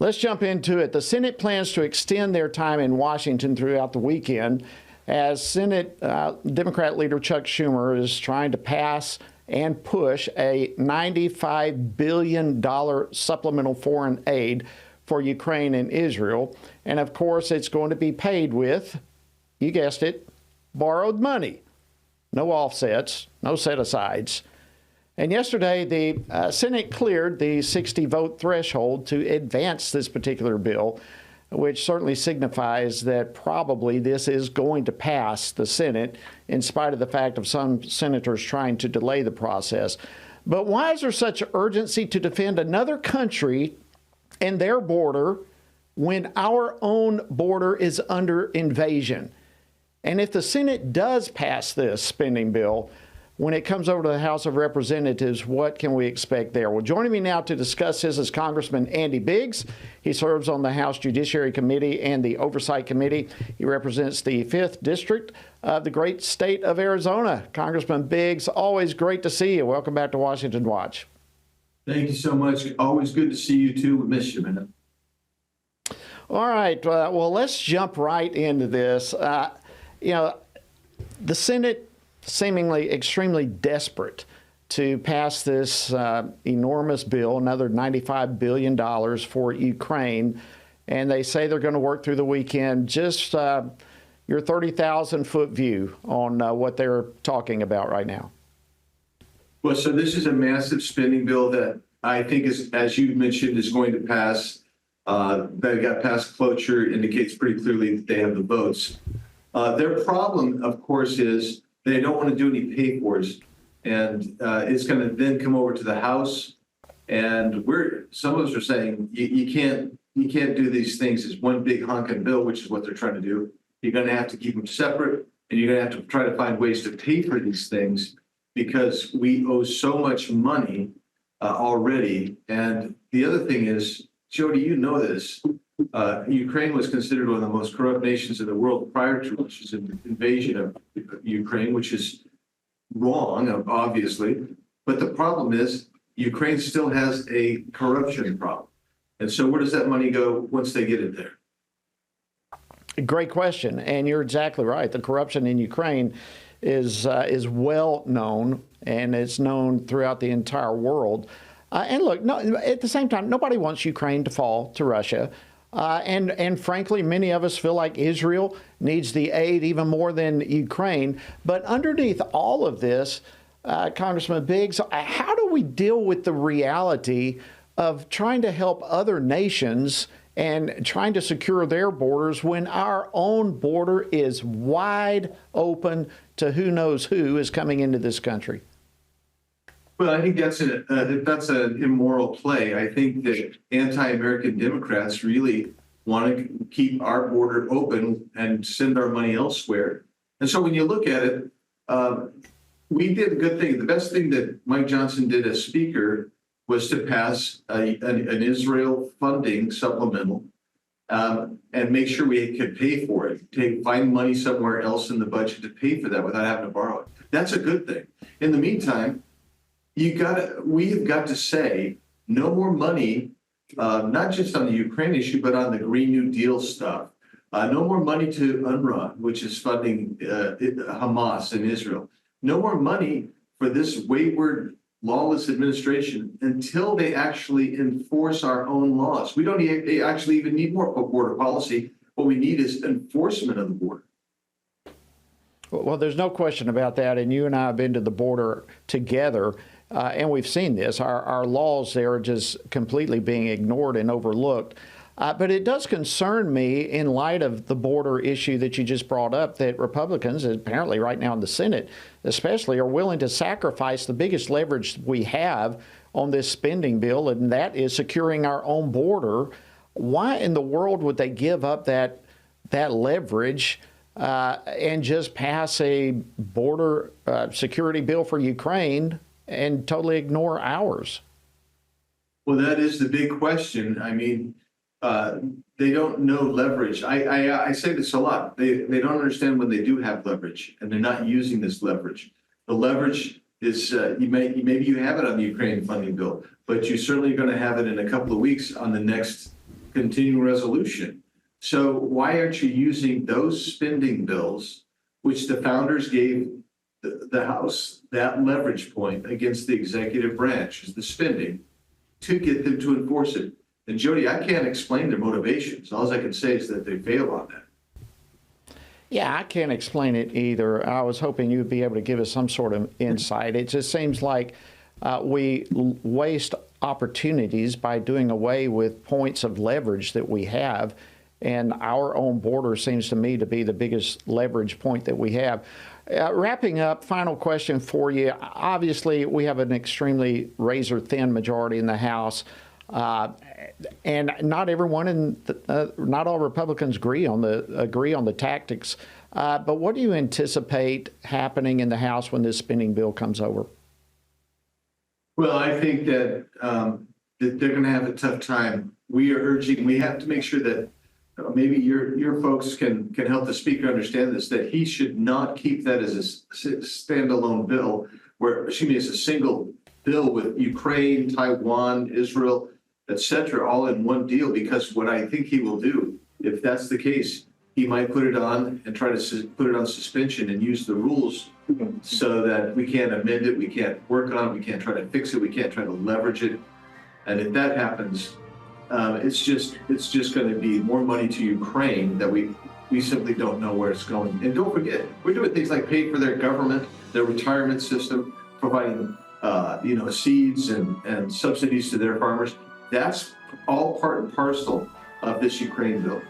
Let's jump into it. The Senate plans to extend their time in Washington throughout the weekend as Senate Democrat leader Chuck Schumer is trying to pass and push a $95 billion supplemental foreign aid for Ukraine and Israel. And of course, it's going to be paid with, you guessed it, borrowed money. No offsets, no set-asides. And yesterday, the Senate cleared the 60-vote threshold to advance this particular bill, which certainly signifies that probably this is going to pass the Senate, in spite of the fact of some senators trying to delay the process. But why is there such urgency to defend another country and their border when our own border is under invasion? And if the Senate does pass this spending bill, when it comes over to the House of Representatives, what can we expect there? Well, joining me now to discuss this is Congressman Andy Biggs. He serves on the House Judiciary Committee and the Oversight Committee. He represents the 5th District of the great state of Arizona. Congressman Biggs, always great to see you. Welcome back to Washington Watch. Thank you so much. Always good to see you, too. We miss you, man. All right. Well, let's jump right into this. The Senate seemingly extremely desperate to pass this enormous bill, another $95 billion for Ukraine. And they say they're going to work through the weekend. Just your 30,000-foot view on what they're talking about right now. Well, so this is a massive spending bill that I think is, as you mentioned, is going to pass. That got past cloture indicates pretty clearly that they have the votes. Their problem, of course, is they don't want to do any pay-fors, and it's going to then come over to the House. And some of us are saying you can't do these things as one big honking bill, which is what they're trying to do. You're going to have to keep them separate, and you're going to have to try to find ways to pay for these things because we owe so much money already. And the other thing is, Jody, you know this. Ukraine was considered one of the most corrupt nations in the world prior to Russia's invasion of Ukraine, which is wrong, obviously. But the problem is Ukraine still has a corruption problem. And so where does that money go once they get it there? Great question. And you're exactly right. The corruption in Ukraine is well known, and it's known throughout the entire world. And look, at the same time, nobody wants Ukraine to fall to Russia. And frankly, many of us feel like Israel needs the aid even more than Ukraine. But underneath all of this, Congressman Biggs, how do we deal with the reality of trying to help other nations and trying to secure their borders when our own border is wide open to who knows who is coming into this country? Well, I think that's an immoral play. I think that anti-American Democrats really want to keep our border open and send our money elsewhere. And so when you look at it, we did a good thing. The best thing that Mike Johnson did as Speaker was to pass an Israel funding supplemental and make sure we could pay for it, find money somewhere else in the budget to pay for that without having to borrow it. That's a good thing. In the meantime, we have got to say no more money, not just on the Ukraine issue, but on the Green New Deal stuff. No more money to UNRWA, which is funding Hamas in Israel. No more money for this wayward, lawless administration until they actually enforce our own laws. We don't actually even need more border policy. What we need is enforcement of the border. Well, there's no question about that. And you and I have been to the border together. And we've seen this. Our laws there are just completely being ignored and overlooked. But it does concern me in light of the border issue that you just brought up, that Republicans, apparently right now in the Senate especially, are willing to sacrifice the biggest leverage we have on this spending bill, and that is securing our own border. Why in the world would they give up that leverage and just pass a border security bill for Ukraine and totally ignore ours? Well, that is the big question. I mean, they don't know leverage. I say this a lot. They don't understand when they do have leverage, and they're not using this leverage. The leverage is maybe you have it on the Ukraine funding bill, but you're certainly going to have it in a couple of weeks on the next continuing resolution. So why aren't you using those spending bills, which the founders gave the House that leverage point against the executive branch is the spending, to get them to enforce it? And Jody, I can't explain their motivations. All I can say is that they fail on that. Yeah, I can't explain it either. I was hoping you'd be able to give us some sort of insight. It just seems like we waste opportunities by doing away with points of leverage that we have. And our own border seems to me to be the biggest leverage point that we have. Wrapping up, final question for you. Obviously, we have an extremely razor-thin majority in the House. And not everyone not all Republicans agree on the tactics. But what do you anticipate happening in the House when this spending bill comes over? Well, I think that they're going to have a tough time. We have to make sure that maybe your folks can help the speaker understand this, that he should not keep that as a standalone bill, as a single bill with Ukraine, Taiwan, Israel, etc., all in one deal, because what I think he will do, if that's the case, he might put it on and try to put it on suspension and use the rules so that we can't amend it, we can't work on it, we can't try to fix it, we can't try to leverage it. And if that happens, it's just going to be more money to Ukraine that we simply don't know where it's going. And don't forget, we're doing things like paying for their government, their retirement system, providing seeds and subsidies to their farmers. That's all part and parcel of this Ukraine bill.